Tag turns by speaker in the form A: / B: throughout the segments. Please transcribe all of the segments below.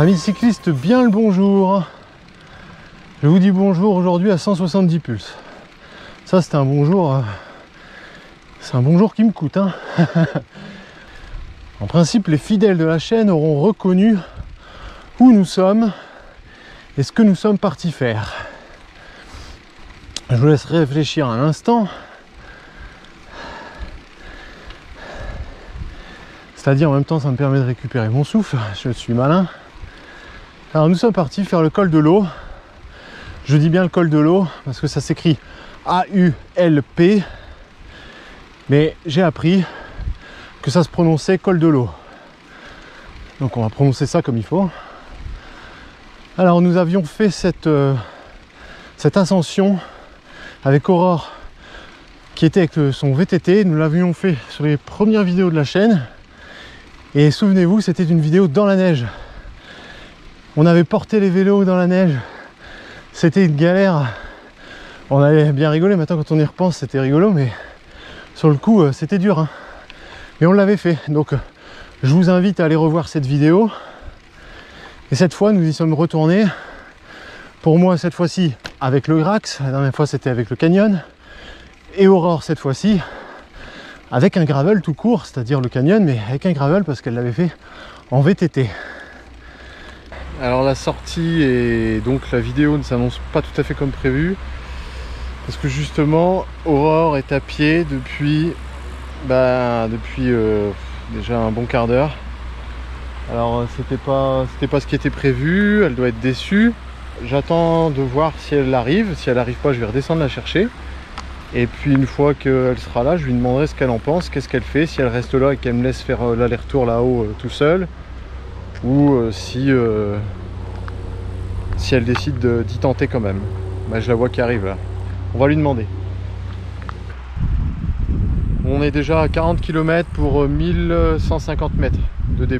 A: Amis cyclistes, bien le bonjour. Je vous dis bonjour aujourd'hui à 170 pulses. Ça c'est un bonjour, c'est un bonjour qui me coûte, hein. En principe, les fidèles de la chaîne auront reconnu où nous sommes et ce que nous sommes partis faire. Je vous laisse réfléchir un instant. C'est-à-dire en même temps ça me permet de récupérer mon souffle, je suis malin. Alors nous sommes partis faire le col de l'eau. Je dis bien le col de l'eau parce que ça s'écrit A-U-L-P. Mais j'ai appris que ça se prononçait col de l'eau. Donc on va prononcer ça comme il faut. Alors nous avions fait cette ascension avec Aurore qui était avec son VTT. Nous l'avions fait sur les premières vidéos de la chaîne. Et souvenez-vous, c'était une vidéo dans la neige. On avait porté les vélos dans la neige. C'était une galère. On avait bien rigolé. Maintenant, quand on y repense, c'était rigolo. Mais sur le coup, c'était dur, hein. Mais on l'avait fait. Donc, je vous invite à aller revoir cette vidéo. Et cette fois, nous y sommes retournés. Pour moi, cette fois-ci, avec le Grax. La dernière fois, c'était avec le Canyon. Et Aurore, cette fois-ci, avec un gravel tout court, c'est-à-dire le Canyon, mais avec un gravel parce qu'elle l'avait fait en VTT. Alors la sortie et donc la vidéo ne s'annonce pas tout à fait comme prévu parce que justement Aurore est à pied depuis déjà un bon quart d'heure. Alors c'était pas ce qui était prévu, elle doit être déçue. J'attends de voir si elle arrive. Si elle n'arrive pas, je vais redescendre la chercher. Et puis une fois qu'elle sera là, je lui demanderai ce qu'elle en pense, qu'est-ce qu'elle fait, si elle reste là et qu'elle me laisse faire l'aller-retour là-haut tout seul, ou si elle décide d'y tenter quand même. Bah, je la vois qui arrive là. On va lui demander. On est déjà à 40 km pour 1150 mètres de D+.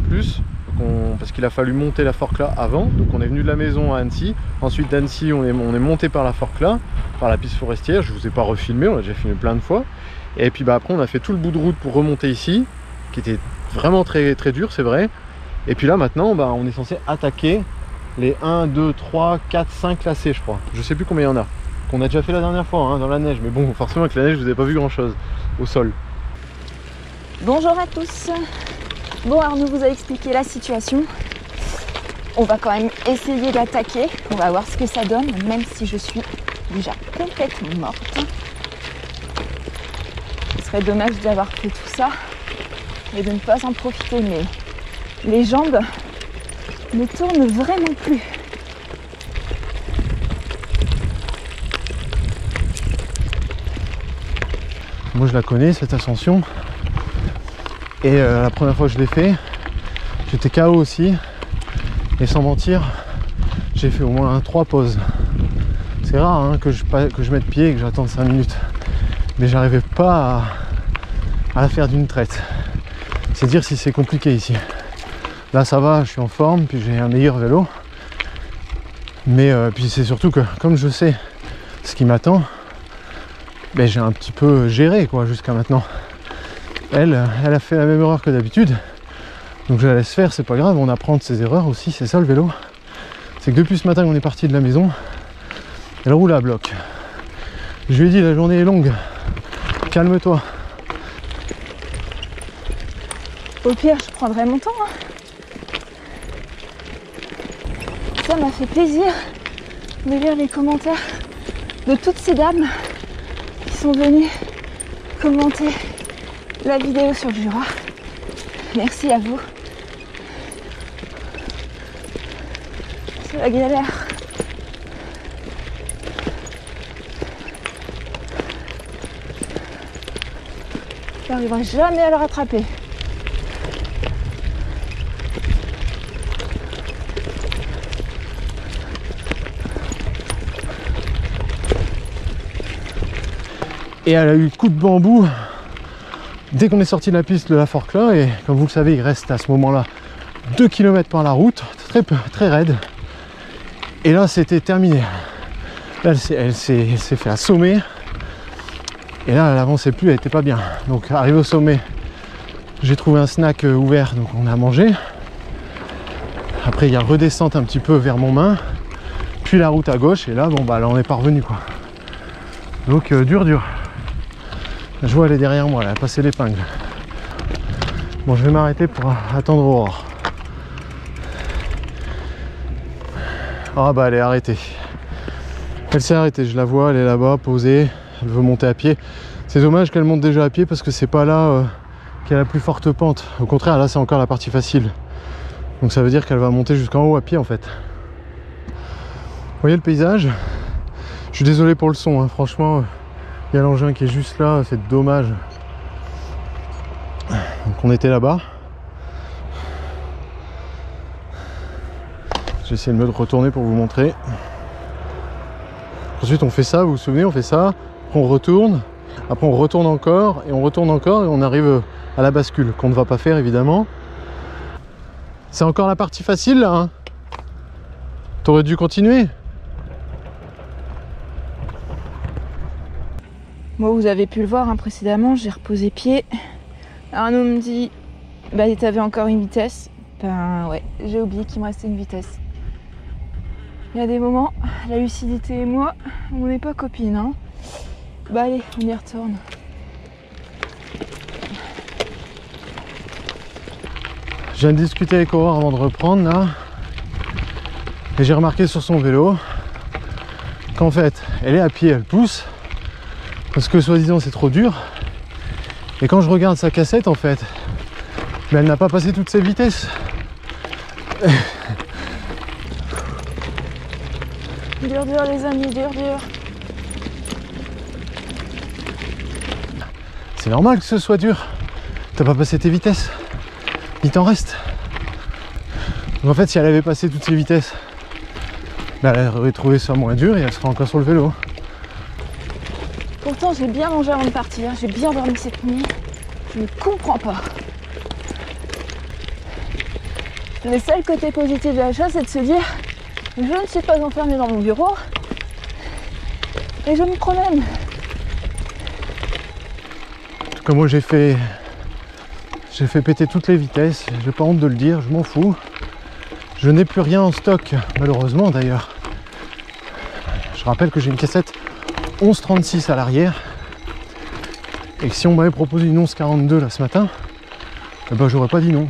A: Parce qu'il a fallu monter la Forclaz avant. Donc on est venu de la maison à Annecy. Ensuite d'Annecy, on est monté par la Forclaz, par la piste forestière. Je vous ai pas refilmé, on l'a déjà filmé plein de fois. Et puis après on a fait tout le bout de route pour remonter ici, qui était vraiment très, très dur, c'est vrai. Et puis là maintenant, on est censé attaquer les 1, 2, 3, 4, 5 lacets, je crois. Je sais plus combien il y en a. Qu'on a déjà fait la dernière fois, hein, dans la neige. Mais bon, forcément avec la neige, vous n'avez pas vu grand chose au sol.
B: Bonjour à tous. Bon, alors nous vous a expliqué la situation. On va quand même essayer d'attaquer. On va voir ce que ça donne, même si je suis déjà complètement morte. Ce serait dommage d'avoir fait tout ça et de ne pas en profiter, mais les jambes ne tournent vraiment plus.
A: Moi je la connais cette ascension. Et la première fois que je l'ai fait, j'étais KO aussi. Et sans mentir, j'ai fait au moins 3 pauses. C'est rare hein, que je mette pied et que j'attende 5 minutes. Mais j'arrivais pas à la faire d'une traite. C'est dire si c'est compliqué ici. Là ça va, je suis en forme, puis j'ai un meilleur vélo. Mais puis c'est surtout que comme je sais ce qui m'attend, j'ai un petit peu géré quoi jusqu'à maintenant. Elle a fait la même erreur que d'habitude. Donc je la laisse faire, c'est pas grave, on apprend de ses erreurs aussi, c'est ça le vélo. C'est que depuis ce matin qu'on est parti de la maison, elle roule à bloc. Je lui ai dit la journée est longue, calme-toi.
B: Au pire, je prendrai mon temps, hein. Ça m'a fait plaisir de lire les commentaires de toutes ces dames qui sont venues commenter la vidéo sur le Jura. Merci à vous. C'est la galère. J'arriverai jamais à le rattraper.
A: Et elle a eu le coup de bambou dès qu'on est sorti de la piste de la Forclaz. Et comme vous le savez, il reste à ce moment-là 2 km par la route, très raide. Et là c'était terminé. Là elle s'est fait assommer. Et là elle avançait plus, elle était pas bien. Donc arrivé au sommet, j'ai trouvé un snack ouvert, donc on a mangé. Après il y a redescente un petit peu vers Montmain, puis la route à gauche, et là bon bah là on est parvenu quoi. Donc dur. Je vois elle est derrière moi, elle a passé l'épingle. Bon, je vais m'arrêter pour attendre Aurore. Ah bah elle est arrêtée. Elle s'est arrêtée, je la vois, elle est là-bas, posée, elle veut monter à pied. C'est dommage qu'elle monte déjà à pied parce que c'est pas là qu'il y a la plus forte pente. Au contraire, là c'est encore la partie facile. Donc ça veut dire qu'elle va monter jusqu'en haut à pied en fait. Vous voyez le paysage? Je suis désolé pour le son, hein. Franchement, il y a l'engin qui est juste là, c'est dommage. Donc on était là-bas. J'ai essayé de me retourner pour vous montrer. Ensuite on fait ça, vous vous souvenez, on fait ça, on retourne, après on retourne encore, et on arrive à la bascule, qu'on ne va pas faire évidemment. C'est encore la partie facile là, hein. T'aurais dû continuer.
B: Moi, vous avez pu le voir hein, précédemment, j'ai reposé pied. Arnaud me dit, bah t'avais encore une vitesse. Ben ouais, j'ai oublié qu'il me restait une vitesse. Il y a des moments, la lucidité et moi, on n'est pas copines. Hein. Bah allez, on y retourne.
A: Je viens de discuter avec Aurore avant de reprendre là. Et j'ai remarqué sur son vélo qu'en fait, elle est à pied, elle pousse. Parce que soi-disant c'est trop dur. Et quand je regarde sa cassette en fait, mais elle n'a pas passé toutes ses vitesses.
B: Dur les amis, dur.
A: C'est normal que ce soit dur. T'as pas passé tes vitesses. Il t'en reste. Donc en fait si elle avait passé toutes ses vitesses, bah, elle aurait trouvé ça moins dur et elle serait encore sur le vélo.
B: Pourtant j'ai bien mangé avant de partir, j'ai bien dormi cette nuit. Je ne comprends pas. Le seul côté positif de la chose, c'est de se dire je ne suis pas enfermée dans mon bureau et je me promène.
A: En tout cas moi j'ai fait péter toutes les vitesses, j'ai pas honte de le dire, je m'en fous. Je n'ai plus rien en stock, malheureusement d'ailleurs. Je rappelle que j'ai une cassette 11,36 à l'arrière et que si on m'avait proposé une 11,42 là ce matin, eh ben, j'aurais pas dit non.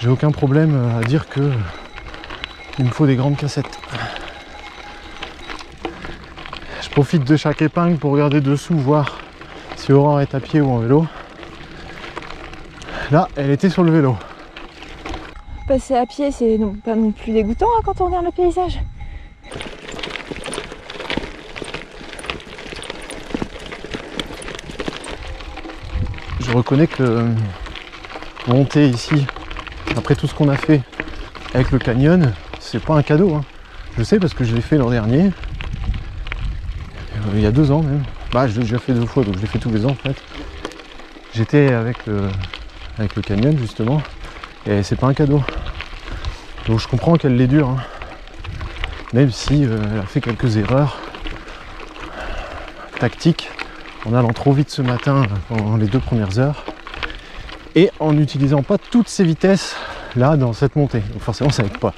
A: J'ai aucun problème à dire que il me faut des grandes cassettes. Je profite de chaque épingle pour regarder dessous, voir si Aurore est à pied ou en vélo. Là, elle était sur le vélo.
B: Passer à pied, c'est pas non plus dégoûtant hein, quand on regarde le paysage.
A: Je reconnais que monter ici, après tout ce qu'on a fait avec le canyon, c'est pas un cadeau. Hein. Je sais parce que je l'ai fait l'an dernier, il y a 2 ans même. Bah, je l'ai déjà fait 2 fois, donc je l'ai fait tous les ans en fait. J'étais avec le canyon justement, et c'est pas un cadeau. Donc je comprends qu'elle l'est dure, hein. Même si elle a fait quelques erreurs tactiques en allant trop vite ce matin pendant les 2 premières heures et en n'utilisant pas toutes ses vitesses là dans cette montée. Donc forcément ça aide pas.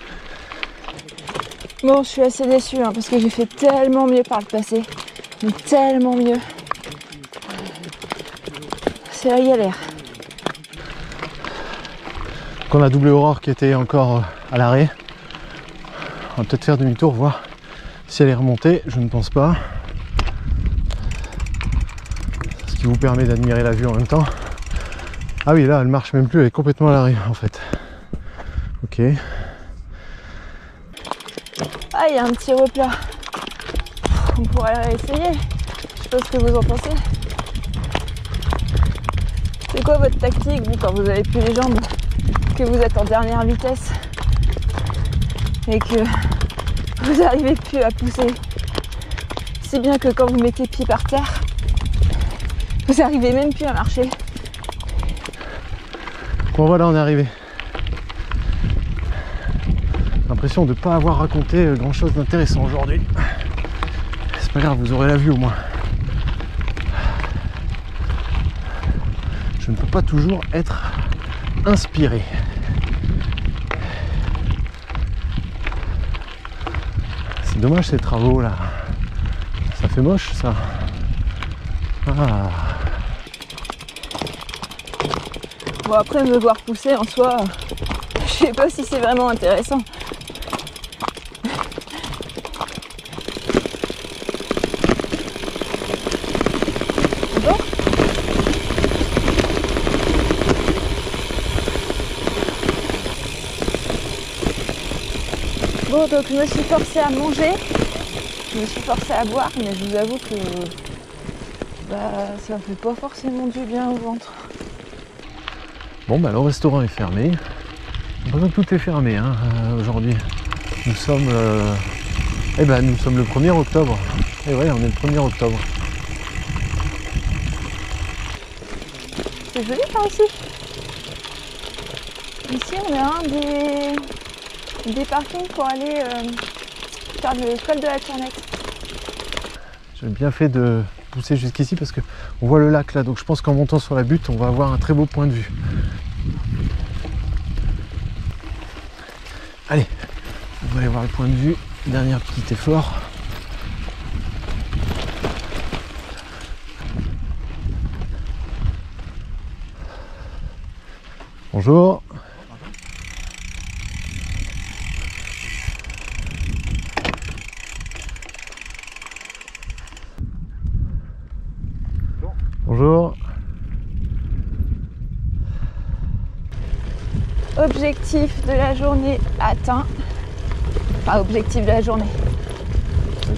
B: Bon, je suis assez déçue hein, parce que j'ai fait tellement mieux par le passé, mais tellement mieux. C'est la galère.
A: Quand on a doublé Aurore qui était encore à l'arrêt, on va peut-être faire demi-tour, voir si elle est remontée. Je ne pense pas. Ce qui vous permet d'admirer la vue en même temps. Ah oui, là elle marche même plus, elle est complètement à l'arrêt en fait. Ok.
B: Ah, il y a un petit replat. On pourrait réessayer. Je sais pas ce que vous en pensez. C'est quoi votre tactique, vous, quand vous avez plus les jambes, que vous êtes en dernière vitesse et que vous n'arrivez plus à pousser? Si bien que quand vous mettez pied par terre, vous n'arrivez même plus à marcher.
A: Bon voilà, on est arrivé. L'impression de ne pas avoir raconté grand chose d'intéressant aujourd'hui. C'est pas grave, vous aurez la vue au moins. Je ne peux pas toujours être inspiré. Dommage ces travaux là. Ça fait moche ça. Ah.
B: Bon après me voir pousser en soi, je sais pas si c'est vraiment intéressant. Bon, donc je me suis forcée à manger, je me suis forcée à boire, mais je vous avoue que ça fait pas forcément du bien au ventre.
A: Bon bah le restaurant est fermé. Vraiment tout est fermé hein, aujourd'hui. Nous sommes nous sommes le 1er octobre. Et ouais, on est le 1er octobre.
B: C'est joli par ici. Ici on est à un des parkings pour aller faire de l'école de la Tournette.
A: J'ai bien fait de pousser jusqu'ici parce que on voit le lac là, donc je pense qu'en montant sur la butte on va avoir un très beau point de vue. Allez, on va aller voir le point de vue. Dernier petit effort. Bonjour. Bonjour.
B: Objectif de la journée atteint. Enfin, objectif de la journée.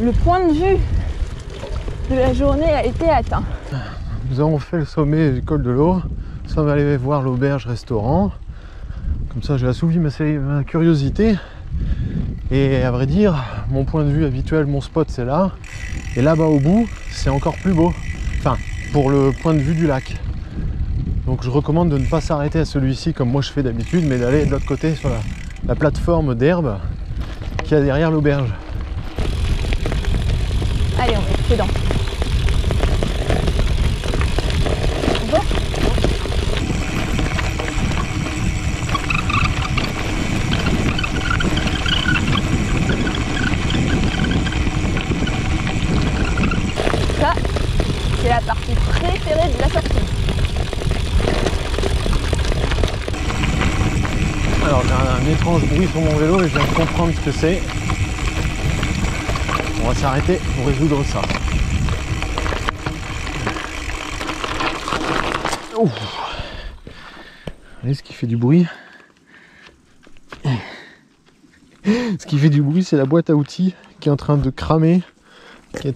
B: Le point de vue de la journée a été atteint.
A: Nous avons fait le sommet du col de l'eau. Nous sommes allés voir l'auberge restaurant. Comme ça j'ai assouvi ma curiosité. Et à vrai dire, mon point de vue habituel, mon spot c'est là. Et là-bas au bout, c'est encore plus beau. Enfin, pour le point de vue du lac. Donc je recommande de ne pas s'arrêter à celui-ci comme moi je fais d'habitude, mais d'aller de l'autre côté sur la plateforme d'herbe qu'il y a derrière l'auberge.
B: Allez, on met dedans. Bonjour. Ça, c'est la partie préférée de la sortie.
A: Alors j'ai un étrange bruit sur mon vélo et je viens de comprendre ce que c'est. On va s'arrêter pour résoudre ça. Ouf. Allez, ce qui fait du bruit. Ce qui fait du bruit, c'est la boîte à outils qui est en train de cramer, qui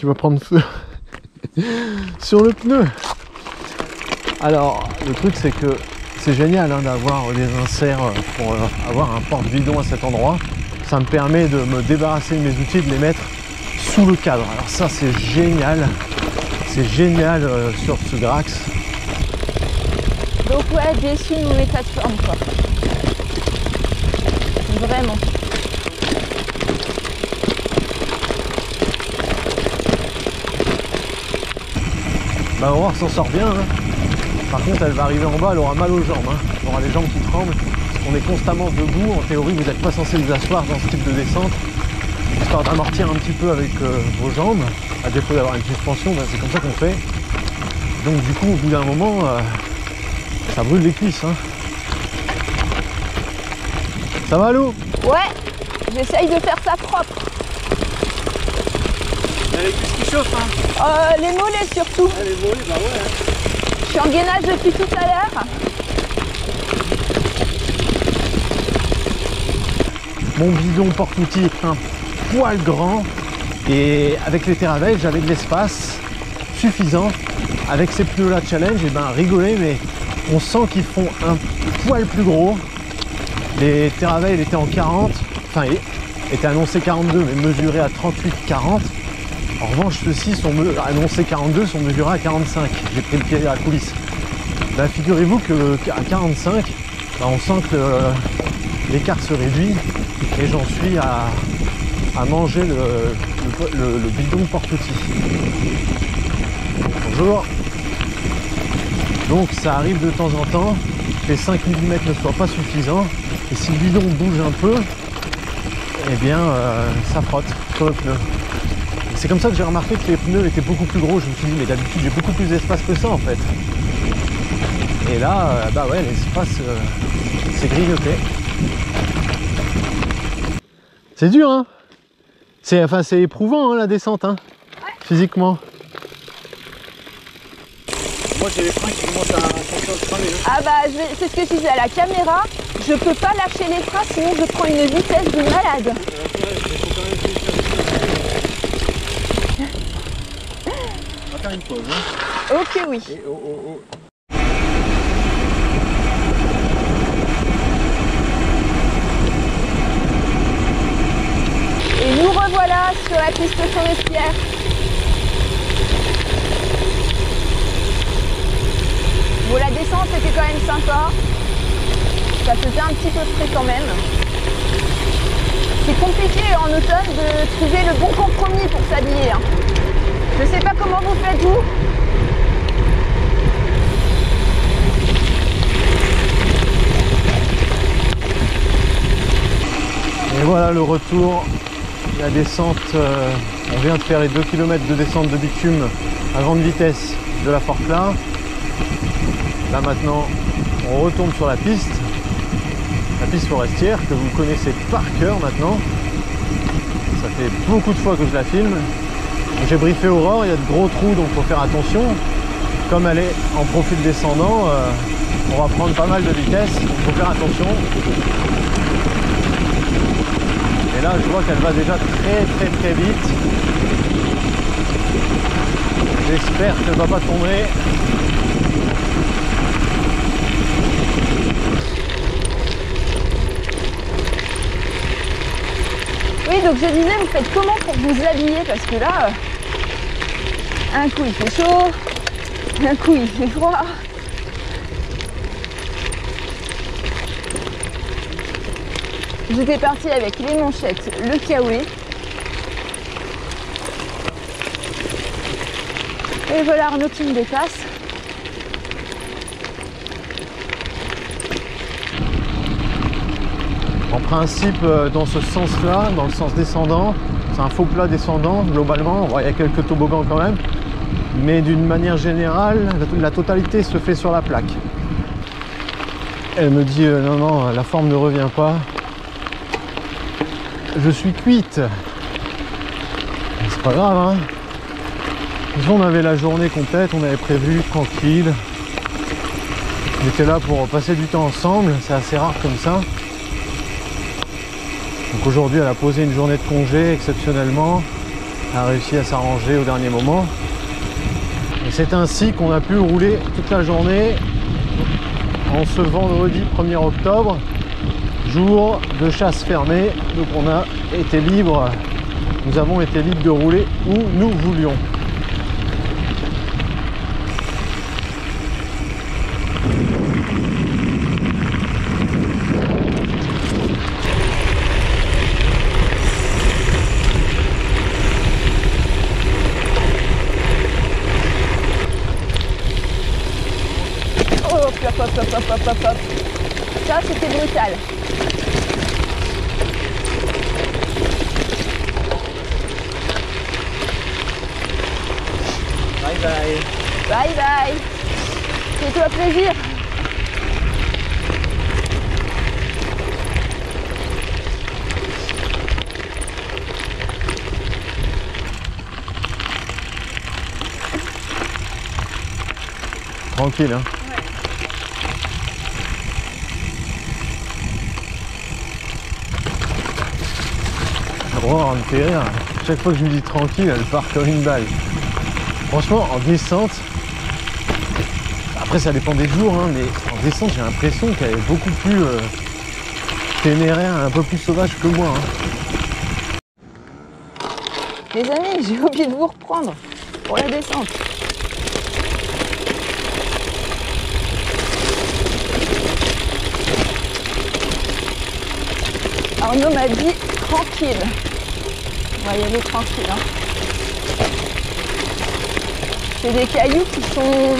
A: va prendre feu sur le pneu. Alors le truc c'est que c'est génial hein, d'avoir des inserts pour avoir un porte-bidon à cet endroit. Ça me permet de me débarrasser de mes outils et de les mettre sous le cadre. Alors ça c'est génial sur ce Grax.
B: Donc ouais, déçu de mon état de forme quoi. Vraiment.
A: Bah Aurore s'en sort bien hein. Par contre elle va arriver en bas, elle aura mal aux jambes hein. Elle aura les jambes qui tremblent. On est constamment debout, en théorie vous n'êtes pas censé vous asseoir dans ce type de descente, histoire d'amortir un petit peu avec vos jambes, à défaut d'avoir une suspension, ben c'est comme ça qu'on fait. Donc du coup au bout d'un moment, ça brûle les cuisses. Hein. Ça va Lou?
B: Ouais, j'essaye de faire ça propre.
A: Il y a les cuisses qui chauffent hein.
B: Les mollets surtout.
A: Ouais, les mollets, bah ouais. Hein.
B: Je suis en gainage depuis tout à l'heure.
A: Mon bidon porte-outils est un poil grand et avec les Terravel j'avais de l'espace suffisant. Avec ces pneus là challenge, et ben rigoler, mais on sent qu'ils font un poil plus gros. Les Terravel étaient en 40, enfin étaient annoncés 42 mais mesurés à 38-40. En revanche ceux-ci sont annoncés 42, sont mesurés à 45. J'ai pris le pied à la coulisse. Ben, figurez-vous qu'à 45, ben, on sent que l'écart se réduit et j'en suis à manger le bidon porte-outils. Bonjour. Donc ça arrive de temps en temps que les 5 mm ne soient pas suffisants et si le bidon bouge un peu, eh bien ça frotte sur le pneu. C'est comme ça que j'ai remarqué que les pneus étaient beaucoup plus gros. Je me suis dit mais d'habitude j'ai beaucoup plus d'espace que ça en fait. Et là, bah ouais, l'espace s'est grignoté. C'est dur hein. C'est éprouvant hein, la descente hein, ouais. Physiquement. Moi j'ai les freins qui commencent à sentir le frein déjà.
B: Ah bah c'est ce que je disais à la caméra, je peux pas lâcher les freins sinon je prends une vitesse de malade.
A: On va faire une pause hein.
B: Ok oui.
A: Et oh.
B: Et nous revoilà sur la piste forestière. Bon, la descente était quand même sympa. Ça faisait un petit peu frais quand même. C'est compliqué en automne de trouver le bon compromis pour s'habiller. Hein. Je sais pas comment vous faites vous.
A: Et voilà le retour. La descente, on vient de faire les 2 km de descente de bitume à grande vitesse de la Forclaz. Là maintenant, on retourne sur la piste forestière que vous connaissez par cœur maintenant. Ça fait beaucoup de fois que je la filme. J'ai briefé Aurore, il y a de gros trous donc il faut faire attention. Comme elle est en profil descendant, on va prendre pas mal de vitesse, donc il faut faire attention. Et là je vois qu'elle va déjà très vite. J'espère qu'elle ne va pas tomber.
B: Oui donc je disais vous faites comment pour vous habiller parce que là un coup il fait chaud, un coup il fait froid. J'étais partie avec les manchettes, le kawaii. Et voilà Arnaud qui me dépasse.
A: En principe, dans ce sens-là, dans le sens descendant, c'est un faux plat descendant globalement. Bon, il y a quelques toboggans quand même, mais d'une manière générale, la totalité se fait sur la plaque. Elle me dit non, la forme ne revient pas. Je suis cuite. C'est pas grave, hein. On avait la journée complète, on avait prévu tranquille. On était là pour passer du temps ensemble, c'est assez rare comme ça. Donc aujourd'hui elle a posé une journée de congé exceptionnellement, elle a réussi à s'arranger au dernier moment. Et c'est ainsi qu'on a pu rouler toute la journée en ce vendredi 1er octobre, jour de chasse fermée. Donc on a été libre, nous avons été libres de rouler où nous voulions.
B: Hop. Ça c'était brutal.
A: Bye bye.
B: Bye bye. Fais-toi plaisir.
A: Tranquille, hein. Oh, me fait rire. Chaque fois que je lui dis tranquille, elle part comme une balle. Franchement, en descente, après ça dépend des jours, hein, mais en descente, j'ai l'impression qu'elle est beaucoup plus téméraire, un peu plus sauvage que moi. Hein.
B: Les amis, j'ai oublié de vous reprendre pour la descente. Arnaud m'a dit tranquille. On va y aller tranquille. Hein. C'est des cailloux qui sont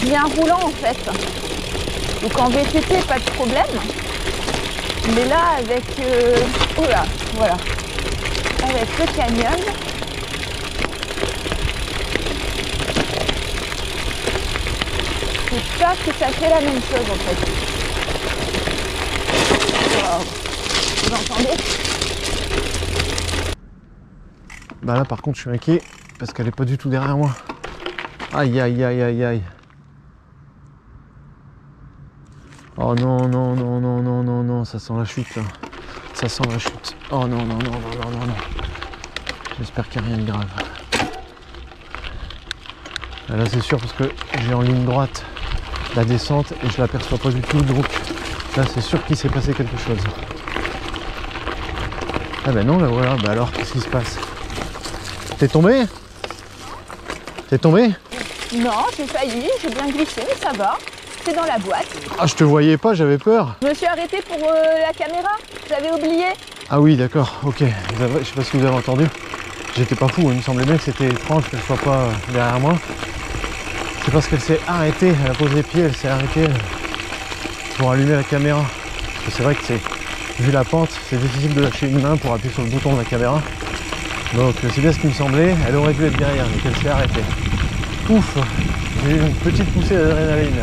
B: bien roulants en fait. Donc en VTT, pas de problème. Mais là, avec... oh là, voilà. Avec le canyon, j'ai peur que ça fait la même chose en fait. Wow. Vous entendez?
A: Bah là par contre je suis inquiet parce qu'elle est pas du tout derrière moi. Aïe aïe aïe aïe aïe. Oh non non non non non non non, ça sent la chute là. Ça sent la chute. Oh non non non non non non non. J'espère qu'il n'y a rien de grave. Là c'est sûr parce que j'ai en ligne droite la descente et je l'aperçois pas du tout, donc là c'est sûr qu'il s'est passé quelque chose. Ah ben non, là voilà, bah alors qu'est-ce qui se passe? T'es tombé? T'es tombé?
B: Non, j'ai failli, j'ai bien glissé, mais ça va. C'est dans la boîte.
A: Ah je te voyais pas, j'avais peur.
B: Je me suis arrêtée pour la caméra, j'avais oublié.
A: Ah oui d'accord, ok. Je sais pas si vous avez entendu. J'étais pas fou, il me semblait bien que c'était étrange qu'elle soit pas derrière moi. C'est parce qu'elle s'est arrêtée, elle a posé les pieds, elle s'est arrêtée pour allumer la caméra. Parce que c'est vrai que vu la pente, c'est difficile de lâcher une main pour appuyer sur le bouton de la caméra. Donc c'est bien ce qui me semblait, elle aurait dû être derrière, mais qu'elle s'est arrêtée. Ouf, j'ai eu une petite poussée d'adrénaline.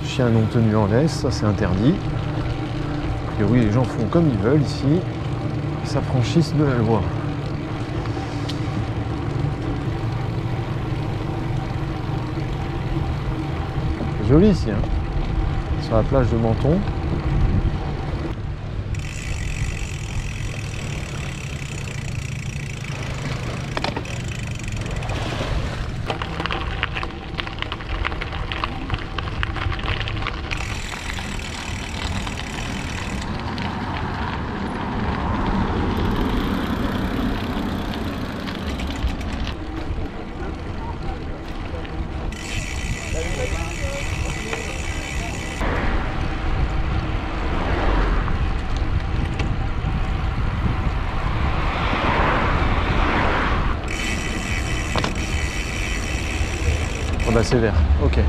A: Chiens non tenus en laisse, ça c'est interdit. Et oui, les gens font comme ils veulent ici, ils s'affranchissent de la loi. C'est joli ici, hein, sur la plage de Menton. Oh bah c'est vert, ok.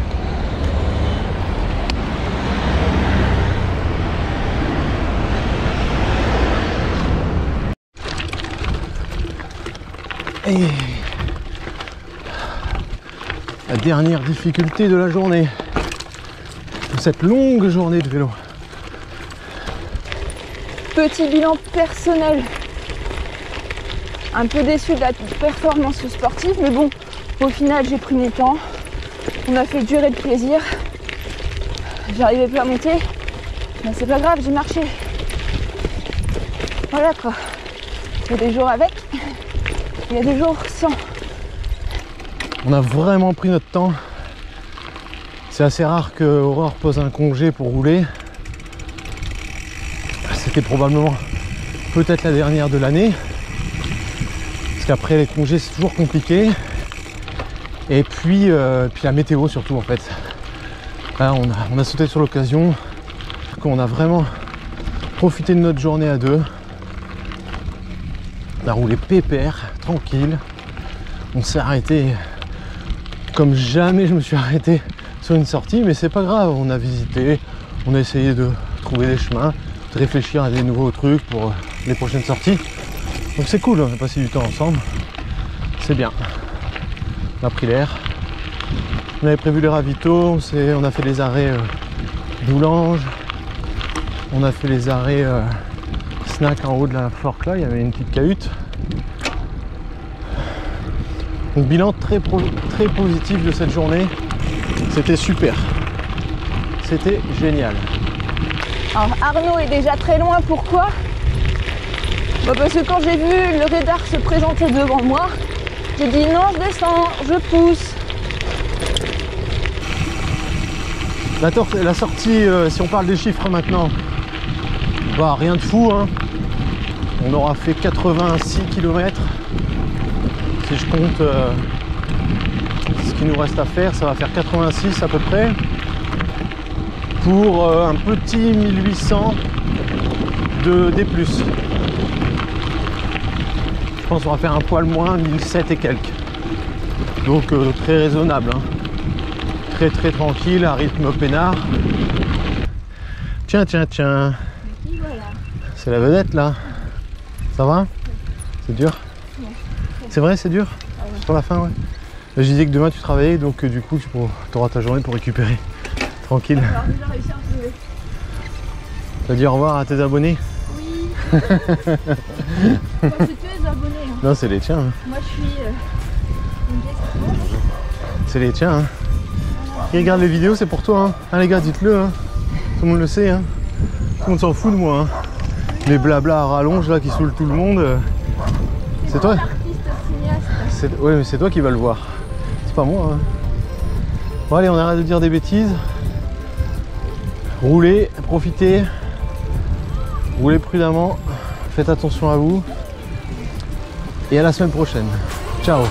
A: Et la dernière difficulté de la journée, de cette longue journée de vélo.
B: Petit bilan personnel. Un peu déçu de la performance sportive, mais bon, au final j'ai pris mon temps. On a fait durer le plaisir. J'arrivais plus à monter, mais c'est pas grave, j'ai marché. Voilà quoi. Il y a des jours avec, il y a des jours sans.
A: On a vraiment pris notre temps. C'est assez rare que Aurore pose un congé pour rouler. C'était probablement peut-être la dernière de l'année. Parce qu'après les congés c'est toujours compliqué. Et puis la météo surtout en fait. Là on a sauté sur l'occasion. On a vraiment profité de notre journée à deux. On a roulé pépère, tranquille. On s'est arrêté comme jamais je me suis arrêté sur une sortie, mais c'est pas grave, on a visité, on a essayé de trouver des chemins, de réfléchir à des nouveaux trucs pour les prochaines sorties. Donc c'est cool, on a passé du temps ensemble, c'est bien. On a pris l'air, on avait prévu les ravitaux, on a fait les arrêts Boulange, on a fait les arrêts snack en haut de la fork là, il y avait une petite cahute. Donc bilan très positif de cette journée, c'était super, c'était génial.
B: Alors Arnaud est déjà très loin, pourquoi? Parce que quand j'ai vu le radar se présenter devant moi, j'ai dit non, je descends, je pousse.
A: La sortie, si on parle des chiffres maintenant, bah rien de fou, hein. On aura fait 86 km. Si je compte ce qu'il nous reste à faire, ça va faire 86 à peu près. Pour un petit 1800 de D+. Je pense qu'on va faire un poil moins, 1007 et quelques. Donc très raisonnable, hein. Très très tranquille, à rythme peinard. Tiens, tiens, tiens. C'est la vedette là. Ça va? C'est dur? C'est vrai, c'est dur? Pour la fin, ouais. Je disais que demain tu travaillais, donc du coup tu auras ta journée pour récupérer. Tranquille. Tu as dit au revoir à tes abonnés?
B: Oui. C'est tous les abonnés. Hein.
A: Non, c'est les tiens. Hein.
B: Moi je suis une vieille.
A: C'est les tiens. Hein. Qui regarde les vidéos, c'est pour toi. Hein. Ah, les gars, dites-le. Hein. Tout le monde le sait. Hein. Tout le monde s'en fout de moi. Hein. Les blabla à rallonge là qui saoulent tout le monde. C'est toi? Ouais, mais c'est toi qui vas le voir. C'est pas moi. Hein. Bon, allez, on arrête de dire des bêtises. Roulez, profitez. Roulez prudemment. Faites attention à vous. Et à la semaine prochaine. Ciao.